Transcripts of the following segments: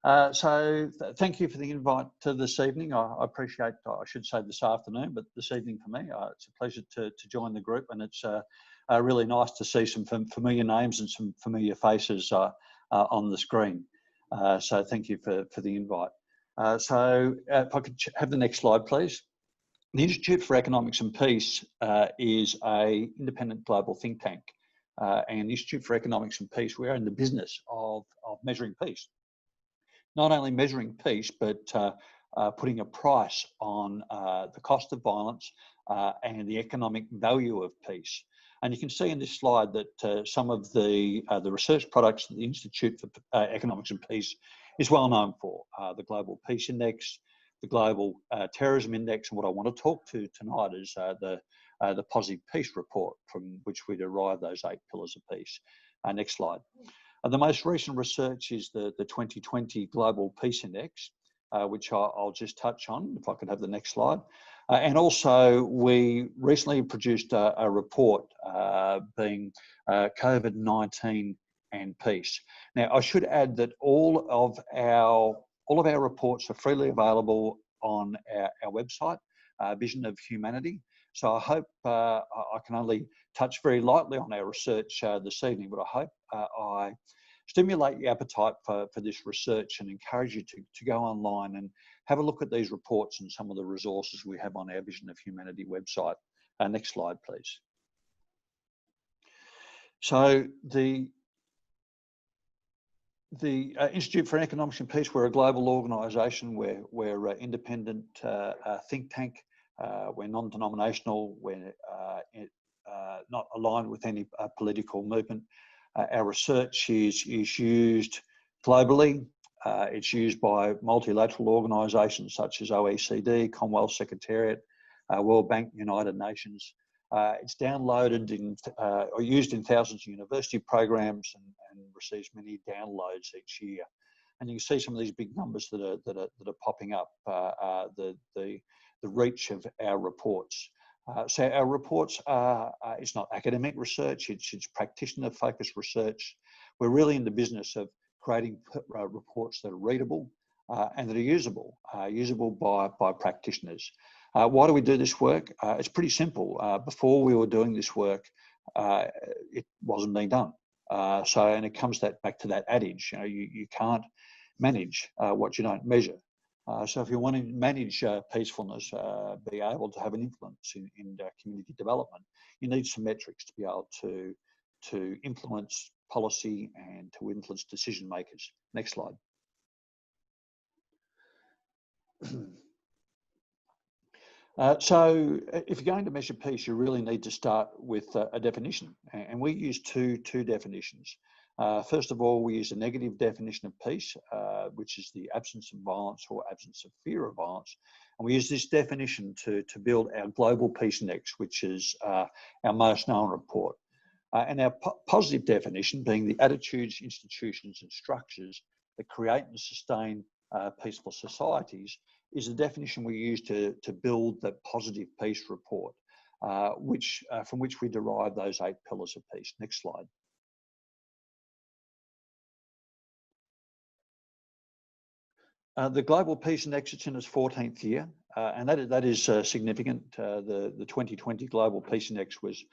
Thank you for the invite to this evening. I appreciate, I should say this afternoon, but this evening for me, it's a pleasure to join the group, and it's really nice to see some familiar names and some familiar faces on the screen. So thank you for the invite. If I could have the next slide, please. The Institute for Economics and Peace is an independent global think tank. And the Institute for Economics and Peace, we are in the business of measuring peace. Not only measuring peace, but putting a price on the cost of violence and the economic value of peace. And you can see in this slide that some of the research products that the Institute for Economics and Peace is well known for. The Global Peace Index, the Global Terrorism Index, and what I want to talk to tonight is the Positive Peace Report, from which we derive those 8 pillars of peace. Next slide. The most recent research is the 2020 Global Peace Index, which I'll just touch on, if I could have the next slide. And also, we recently produced a report being COVID-19 and peace. Now, I should add that all of our reports are freely available on our website, Vision of Humanity. So I hope I can only touch very lightly on our research this evening, but I hope I stimulate your appetite for this research and encourage you to go online and have a look at these reports and some of the resources we have on our Vision of Humanity website. Next slide, please. So the Institute for Economics and Peace, we're a global organisation. We're an independent think tank. We're non-denominational. We're not aligned with any political movement. Our research is used globally. It's used by multilateral organisations such as OECD, Commonwealth Secretariat, World Bank, United Nations. It's downloaded or used in thousands of university programs and receives many downloads each year. And you can see some of these big numbers that are popping up. The reach of our reports. So our reports it's not academic research, it's practitioner-focused research. We're really in the business of creating reports that are readable and that are usable by practitioners. Why do we do this work? It's pretty simple. Before we were doing this work, it wasn't being done. And it comes back to that adage, you can't manage what you don't measure. So if you want to manage peacefulness, be able to have an influence in community development, you need some metrics to be able to influence policy and to influence decision makers. Next slide. So if you're going to measure peace, you really need to start with a definition. And we use two definitions. First of all, we use a negative definition of peace, which is the absence of violence or absence of fear of violence. And we use this definition to build our Global Peace Index, which is our most known report. And our positive definition being the attitudes, institutions and structures that create and sustain peaceful societies is the definition we use to build the Positive Peace Report, from which we derive those 8 pillars of peace. Next slide. The Global Peace Index, it's in its 14th year, and that is significant. The 2020 Global Peace Index was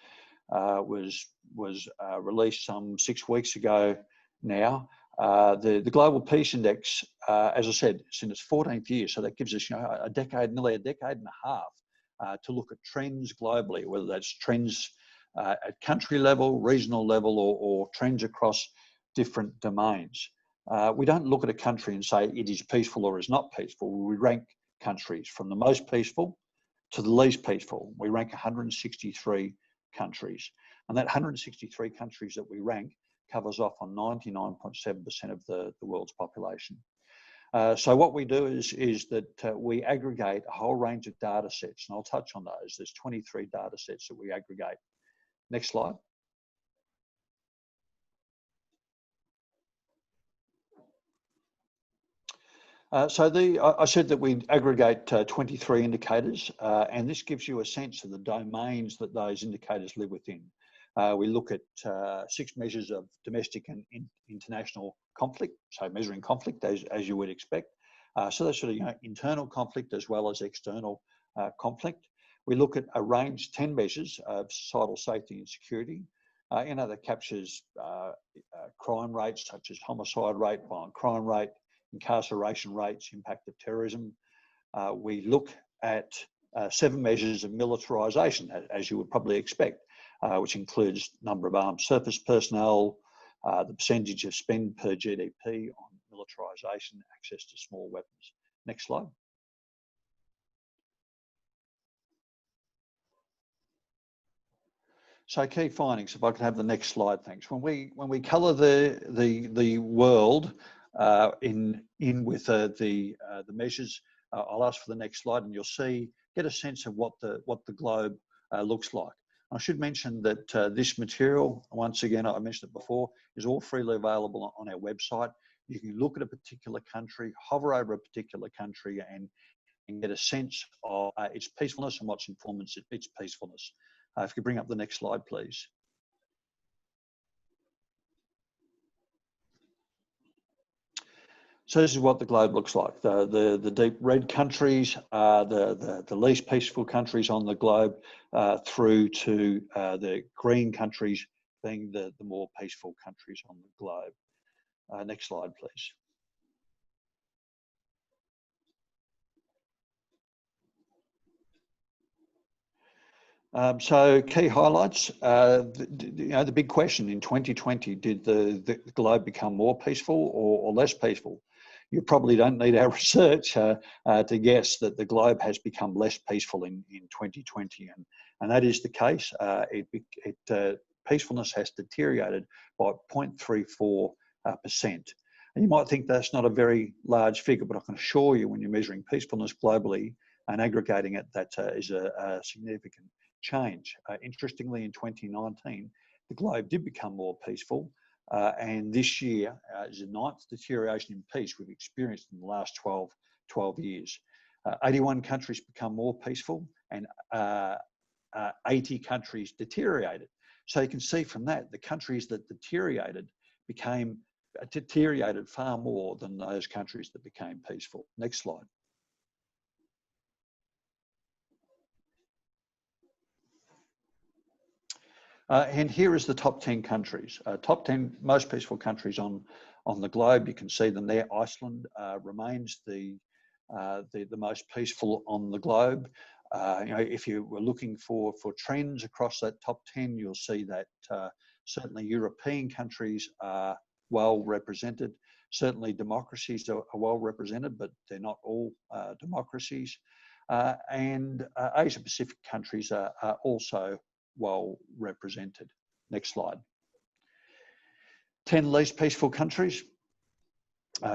released some 6 weeks ago now. The Global Peace Index, as I said, it's in its 14th year, so that gives us a decade, nearly a decade and a half to look at trends globally, whether that's trends at country level, regional level, or trends across different domains. We don't look at a country and say it is peaceful or is not peaceful. We rank countries from the most peaceful to the least peaceful. We rank 163 countries. And that 163 countries that we rank covers off on 99.7% of the world's population. So what we do is that we aggregate a whole range of data sets, and I'll touch on those. There's 23 data sets that we aggregate. Next slide. I said that we aggregate 23 indicators, and this gives you a sense of the domains that those indicators live within. We look at 6 measures of domestic and international conflict, so measuring conflict as you would expect. So that's sort of internal conflict as well as external conflict. We look at a range 10 measures of societal safety and security. That captures crime rates such as homicide rate, violent crime rate, incarceration rates, impact of terrorism. We look at 7 measures of militarisation, as you would probably expect, which includes number of armed service personnel, the percentage of spend per GDP on militarisation, access to small weapons. Next slide. So key findings, if I could have the next slide, thanks. When we colour the world in with the measures, I'll ask for the next slide, and you'll get a sense of what the globe looks like. I should mention that this material, once again, I mentioned it before, is all freely available on our website. You can look at a particular country, hover over a particular country, and get a sense of its peacefulness and what's informed its peacefulness. If you could bring up the next slide, please. So this is what the globe looks like. The deep red countries are the least peaceful countries on the globe, through to the green countries being the more peaceful countries on the globe. Next slide, please. So key highlights, the big question in 2020, did the globe become more peaceful or less peaceful? You probably don't need our research to guess that the globe has become less peaceful in 2020, and that is the case. Peacefulness has deteriorated by 0.34%. And you might think that's not a very large figure, but I can assure you when you're measuring peacefulness globally and aggregating it, that is a significant change. Interestingly, in 2019, the globe did become more peaceful, and this year is the 9th deterioration in peace we've experienced in the last 12 years. 81 countries become more peaceful, and 80 countries deteriorated. So you can see from that, the countries that deteriorated far more than those countries that became peaceful. Next slide. And here is the top 10 countries, top 10 most peaceful countries on the globe. You can see them there. Iceland remains the most peaceful on the globe. If you were looking for trends across that top 10, you'll see that certainly European countries are well represented. Certainly democracies are well represented, but they're not all democracies. And Asia Pacific countries are also well represented. Next slide. 10 least peaceful countries.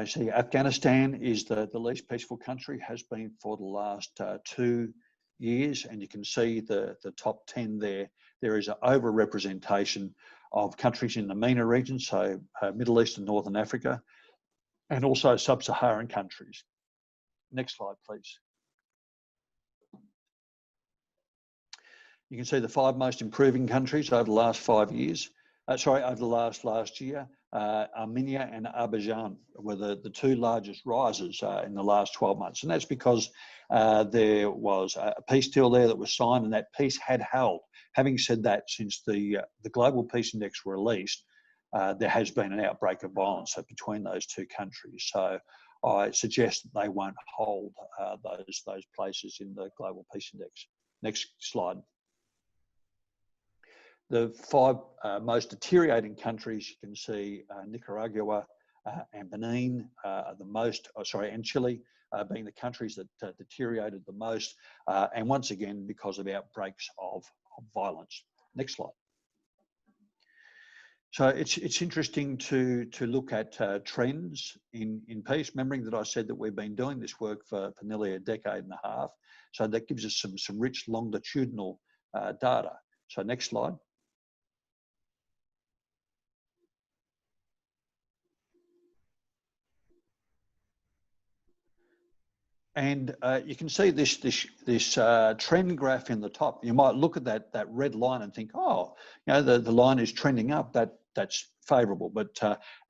See, Afghanistan is the least peaceful country, has been for the last 2 years, and you can see the top 10 there. There is an over-representation of countries in the MENA region, so Middle East and Northern Africa, and also sub-Saharan countries. Next slide, please. You can see the 5 most improving countries over the last 5 years. Over the last year. Armenia and Azerbaijan were the 2 largest rises in the last 12 months. And that's because there was a peace deal there that was signed, and that peace had held. Having said that, since the Global Peace Index were released, there has been an outbreak of violence between those 2 countries. So I suggest that they won't hold those places in the Global Peace Index. Next slide. The 5 most deteriorating countries, you can see Nicaragua and Benin and Chile being the countries that deteriorated the most, and once again because of outbreaks of violence. Next slide. So it's interesting to look at trends in peace, remembering that I said that we've been doing this work for nearly a decade and a half. So that gives us some rich longitudinal data. So next slide. And you can see this trend graph in the top. You might look at that red line and think, oh, the line is trending up. That's favourable. But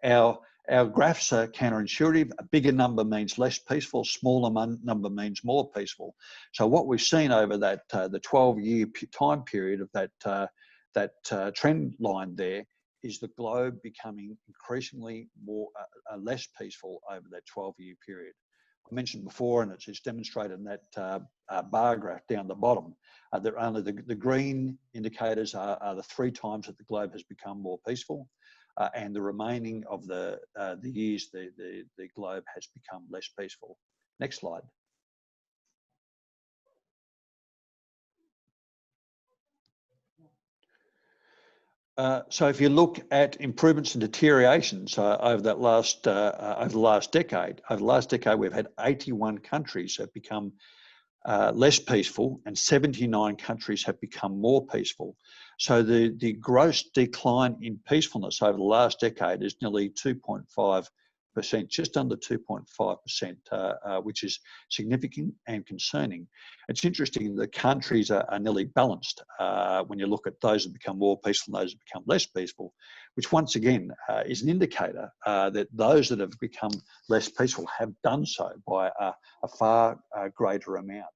our graphs are counterintuitive. A bigger number means less peaceful. Smaller number means more peaceful. So what we've seen over that the 12-year time period of that trend line there is the globe becoming increasingly less peaceful over that 12-year period. I mentioned before, and it's demonstrated in that bar graph down the bottom, that only the green indicators are the 3 times that the globe has become more peaceful, and the remaining of the years the globe has become less peaceful. Next slide. So if you look at improvements and deteriorations over the last decade, we've had 81 countries have become less peaceful, and 79 countries have become more peaceful. So the gross decline in peacefulness over the last decade is nearly 2.5%, just under 2.5%, which is significant and concerning. It's interesting, the countries are nearly balanced when you look at those that become more peaceful and those that become less peaceful, which once again is an indicator that those that have become less peaceful have done so by a far greater amount.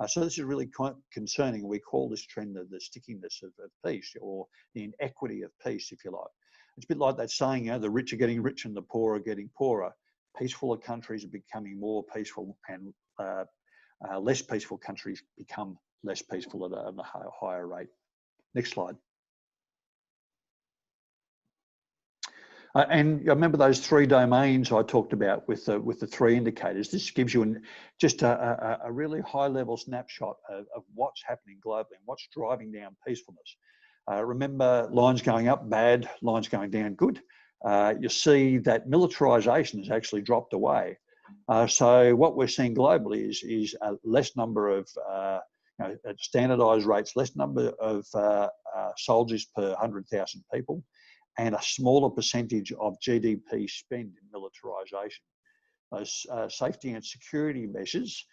So this is really quite concerning. We call this trend the stickiness of peace, or the inequity of peace, if you like. It's a bit like that saying, the rich are getting richer and the poor are getting poorer. Peacefuler countries are becoming more peaceful, and less peaceful countries become less peaceful at a higher rate. Next slide. And remember those 3 domains I talked about with the 3 indicators. This gives you just a really high-level snapshot of what's happening globally and what's driving down peacefulness. Remember, lines going up, bad, lines going down, good. You see that militarisation has actually dropped away. So what we're seeing globally is a less number of at standardised rates, less number of soldiers per 100,000 people, and a smaller percentage of GDP spend in militarisation. Those safety and security measures,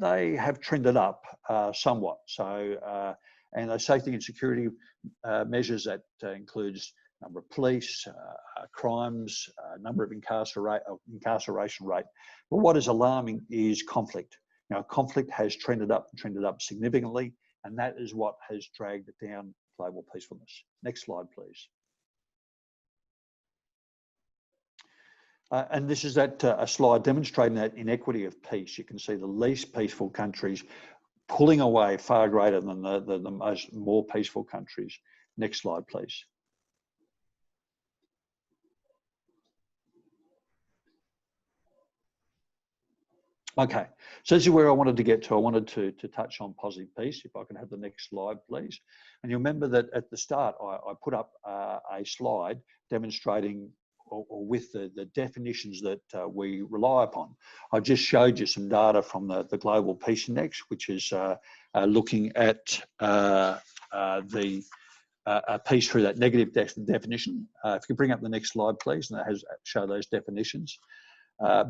they have trended up somewhat. So, and those safety and security measures that includes number of police, crimes, number of incarceration rate. But what is alarming is conflict. Conflict has trended up significantly, and that is what has dragged down global peacefulness. Next slide, please. And this is a slide demonstrating that inequity of peace. You can see the least peaceful countries pulling away far greater than the more peaceful countries. Next slide, please. Okay, so this is where I wanted to get to. I wanted to touch on positive peace. If I can have the next slide, please. And you remember that at the start, I put up a slide demonstrating or with the definitions that we rely upon. I just showed you some data from the Global Peace Index, which is looking at peace through that negative definition. If you bring up the next slide, please, and that show those definitions,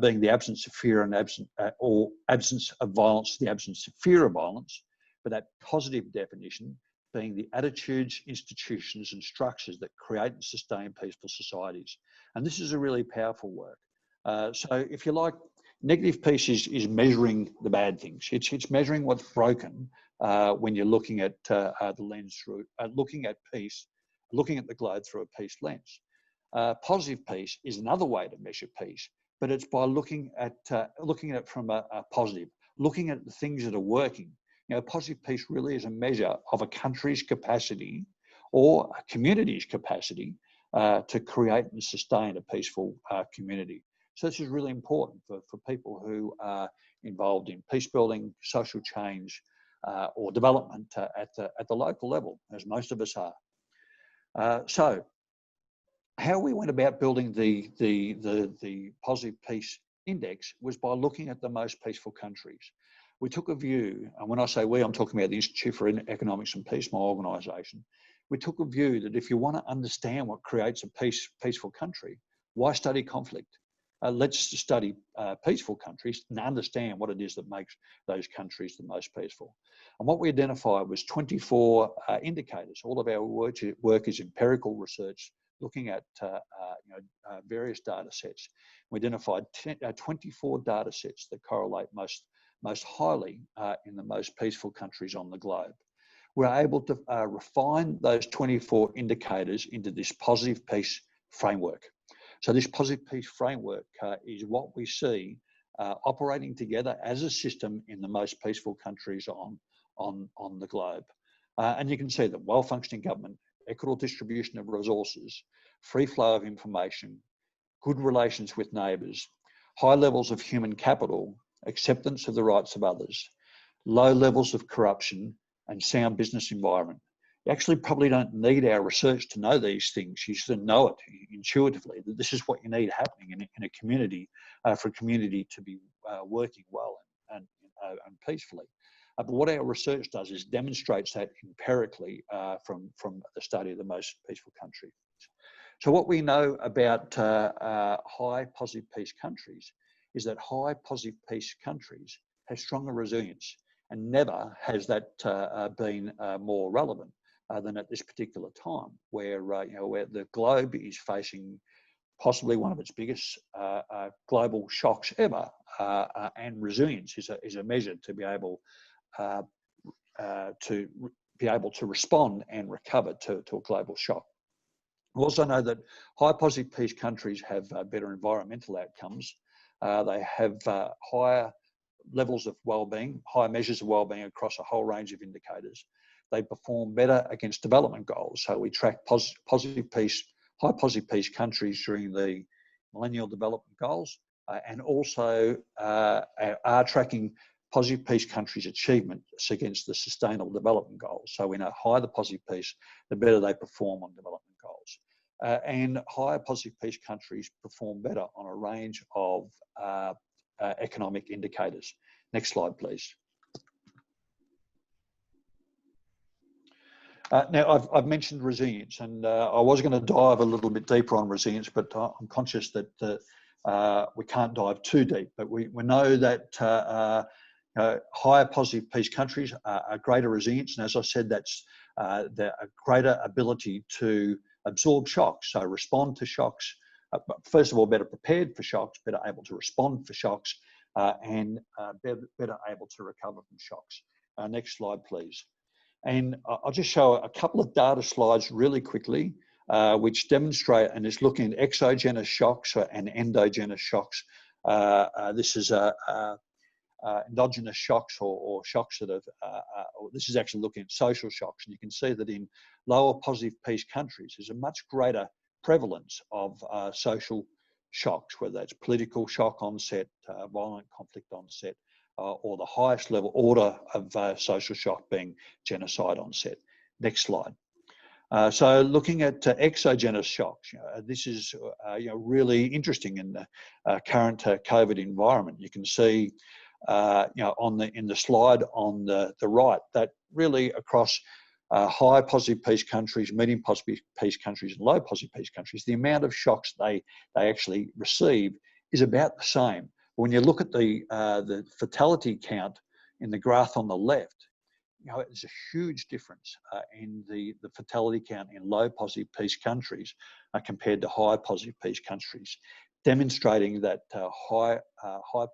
being the absence of fear and absence of violence, the absence of fear of violence, but that positive definition being the attitudes, institutions and structures that create and sustain peaceful societies. And this is a really powerful work. So if you like, negative peace is measuring the bad things. It's measuring what's broken when you're looking at the lens through, looking at peace, looking at the globe through a peace lens. Positive peace is another way to measure peace, but it's by looking at it from a positive, looking at the things that are working. Positive peace really is a measure of a country's capacity or a community's capacity to create and sustain a peaceful community. So this is really important for people who are involved in peace building, social change, or development at the local level, as most of us are. So how we went about building the positive peace index was by looking at the most peaceful countries. We took a view, and when I say we, I'm talking about the Institute for Economics and Peace, my organisation. We took a view that if you want to understand what creates a peaceful country, why study conflict? let's study peaceful countries and understand what it is that makes those countries the most peaceful. And what we identified was 24 indicators. All of our work is empirical research, looking at various data sets. We identified 24 data sets that correlate most highly in the most peaceful countries on the globe. We're able to refine those 24 indicators into this positive peace framework. So this positive peace framework is what we see operating together as a system in the most peaceful countries on the globe. And you can see that well-functioning government, equitable distribution of resources, free flow of information, good relations with neighbours, high levels of human capital, acceptance of the rights of others, low levels of corruption, and sound business environment. You actually probably don't need our research to know these things. You should know it intuitively, that this is what you need happening in a community for a community to be working well and peacefully. But what our research does is demonstrates that empirically from the study of the most peaceful countries. So what we know about high positive peace countries is that high positive peace countries have stronger resilience, and never has that been more relevant than at this particular time, where where the globe is facing possibly one of its biggest global shocks ever, and resilience is a measure to be able to respond and recover to a global shock. We also know that high positive peace countries have better environmental outcomes. They have higher levels of well-being, higher measures of well-being across a whole range of indicators. They perform better against development goals. So we track high positive peace countries during the Millennial Development Goals, and also are tracking positive peace countries' achievements against the Sustainable Development Goals. So we know higher the positive peace, the better they perform on development goals. And higher positive peace countries perform better on a range of economic indicators. Next slide, please. Now, I've mentioned resilience, and I was going to dive a little bit deeper on resilience, but I'm conscious that we can't dive too deep. But we know that higher positive peace countries are greater resilience, and as I said, that's a greater ability to absorb shocks, so respond to shocks. First of all, better prepared for shocks, better able to respond for shocks, and better able to recover from shocks. Next slide, please. And I'll just show a couple of data slides really quickly, which demonstrate, and it's looking at exogenous shocks and endogenous shocks. This is endogenous shocks or shocks that have, this is actually looking at social shocks. And you can see that in lower positive peace countries, there's a much greater prevalence of social shocks, whether that's political shock onset, violent conflict onset, or the highest level order of social shock being genocide onset. Next slide. So looking at exogenous shocks, this is really interesting in the current COVID environment. You can see in the slide on the right that really across high positive peace countries, medium positive peace countries, and low positive peace countries, the amount of shocks they actually receive is about the same. When you look at the fatality count in the graph on the left, there's a huge difference in the fatality count in low positive peace countries compared to high positive peace countries, demonstrating that high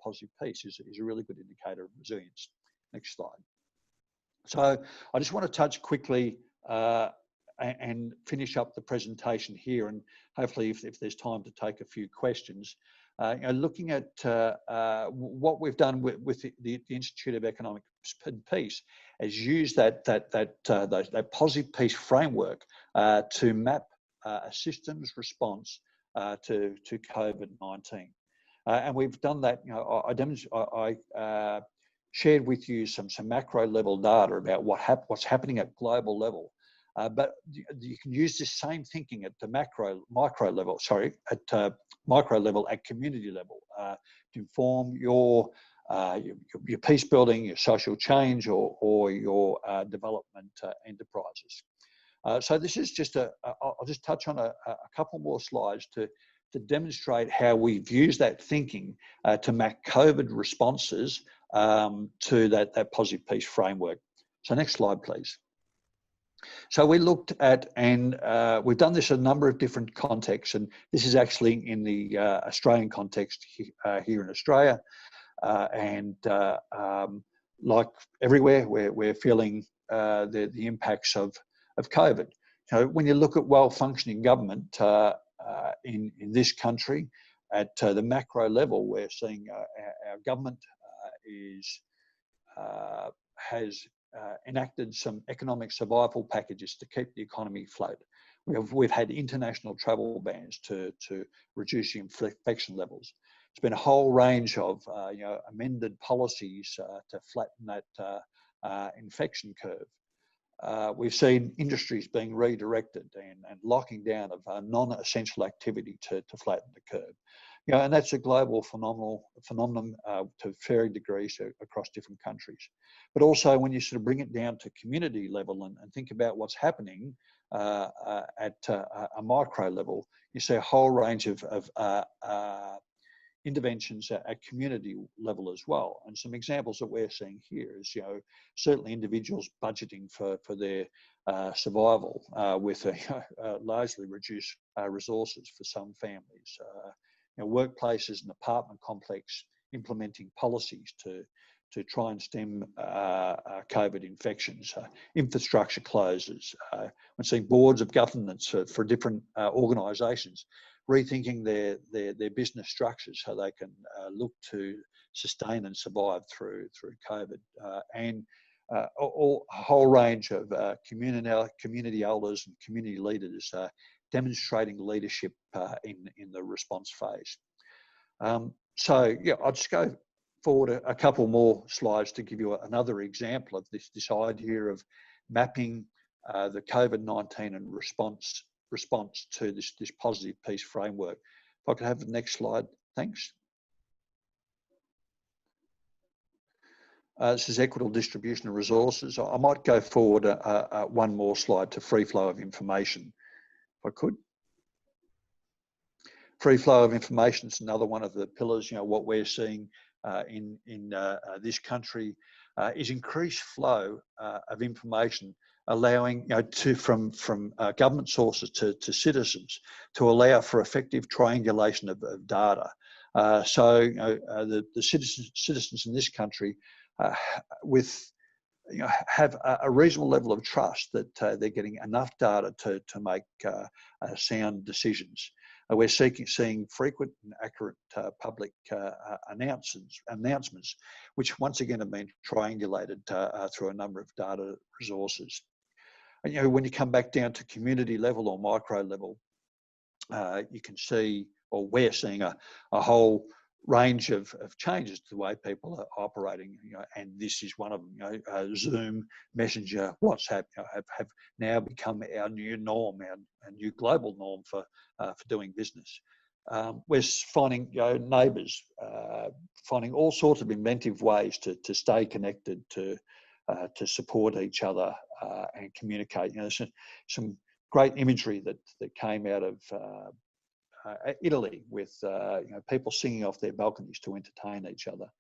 positive peace is a really good indicator of resilience. Next slide. So I just want to touch quickly and finish up the presentation here, and hopefully if there's time to take a few questions. Looking at what we've done with the Institute of Economic Peace is use that positive peace framework to map a systems response to COVID-19, and we've done that. I shared with you some macro level data about what's happening at global level. But you can use this same thinking at the micro level, at community level, to inform your peace building, your social change, or your development enterprises. So this is just I'll just touch on a couple more slides to to demonstrate how we've used that thinking to map COVID responses to that positive peace framework. So next slide, please. So we looked at, and we've done this in a number of different contexts, and this is actually in the Australian context here in Australia. Like everywhere, we're feeling the impacts of COVID. So when you look at well-functioning government in this country, at the macro level, we're seeing our government has enacted some economic survival packages to keep the economy afloat. We've had international travel bans to reduce the infection levels. It's been a whole range of amended policies to flatten that infection curve. We've seen industries being redirected and locking down of non-essential activity to flatten the curve. And that's a global phenomenon to varying degrees across different countries. But also when you sort of bring it down to community level and think about what's happening at a micro level, you see a whole range of interventions at community level as well. And some examples that we're seeing here is, certainly individuals budgeting for their survival with largely reduced resources for some families. Workplaces and apartment complex implementing policies to try and stem COVID infections, infrastructure closures. We're seeing boards of governance for different organisations rethinking their business structures so they can look to sustain and survive through COVID, and a whole range of community elders and community leaders demonstrating leadership in the response phase. So yeah, I'll just go forward a couple more slides to give you another example of this idea of mapping the COVID-19 and response to this positive peace framework. If I could have the next slide, thanks. This is equitable distribution of resources. I might go forward one more slide to free flow of information, if I could. Free flow of information is another one of the pillars. What we're seeing in this country is increased flow of information, allowing from government sources to citizens, to allow for effective triangulation of data. So the citizens in this country have a reasonable level of trust that they're getting enough data to make sound decisions. We're seeing frequent and accurate public announcements, which once again have been triangulated through a number of data resources. And when you come back down to community level or micro level, you can see, or we're seeing a whole range of changes to the way people are operating, and this is one of them. Zoom, Messenger, WhatsApp have now become our new norm, our new global norm for doing business. We're finding neighbours finding all sorts of inventive ways to stay connected, to support each other and communicate. Some great imagery that came out of Italy with people singing off their balconies to entertain each other.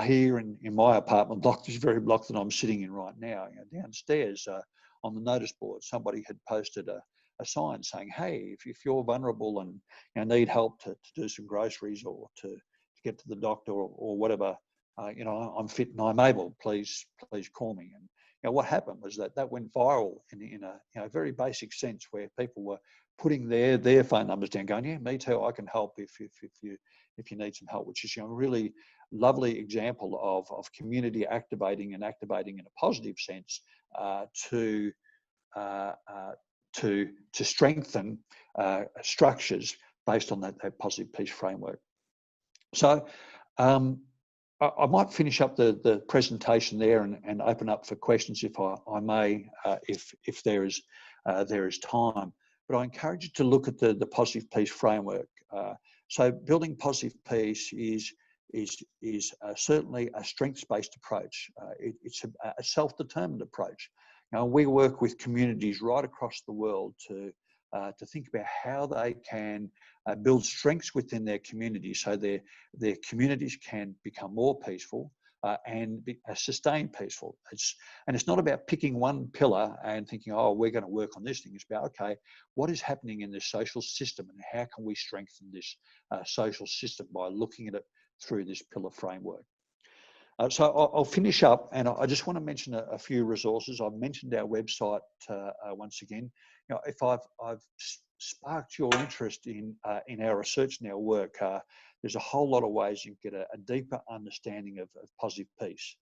Here in my apartment block, this very block that I'm sitting in right now, downstairs on the notice board, somebody had posted a sign saying, "Hey, if you're vulnerable and need help to do some groceries or to get to the doctor or whatever, I'm fit and I'm able. Please call me." And what happened was that went viral in a very basic sense, where people were putting their phone numbers down, going, "Yeah, me too. I can help if you need some help," which is a really lovely example of community activating in a positive sense to strengthen structures based on that positive peace framework. So I might finish up the presentation there and open up for questions if I may, if there is time. But I encourage you to look at the positive peace framework. So building positive peace is certainly a strengths-based approach. It's a self-determined approach. We work with communities right across the world to to think about how they can build strengths within their community so their communities can become more peaceful and sustain peaceful. It's not about picking one pillar and thinking, oh, we're going to work on this thing. It's about, okay, what is happening in this social system and how can we strengthen this social system by looking at it through this pillar framework. So I'll finish up, and I just want to mention a few resources. I've mentioned our website once again. If I've sparked your interest in our research and our work, there's a whole lot of ways you can get a deeper understanding of positive peace.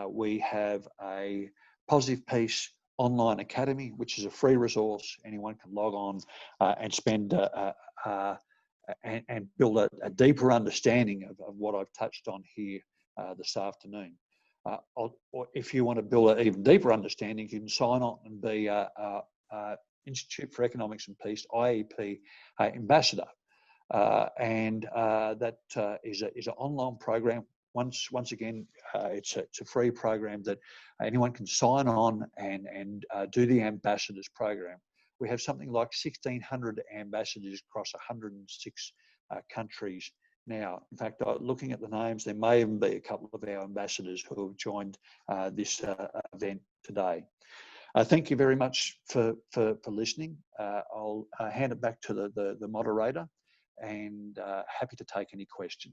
We have a Positive Peace online academy, which is a free resource. Anyone can log on and spend and build a deeper understanding of what I've touched on here this afternoon. Or if you want to build an even deeper understanding, you can sign on and be Institute for Economics and Peace, IEP ambassador. And that is an online program. Once again, it's a free program that anyone can sign on and do the ambassadors program. We have something like 1,600 ambassadors across 106 countries now. In fact, looking at the names, there may even be a couple of our ambassadors who have joined this event today. Thank you very much for listening. I'll hand it back to the moderator, and happy to take any questions.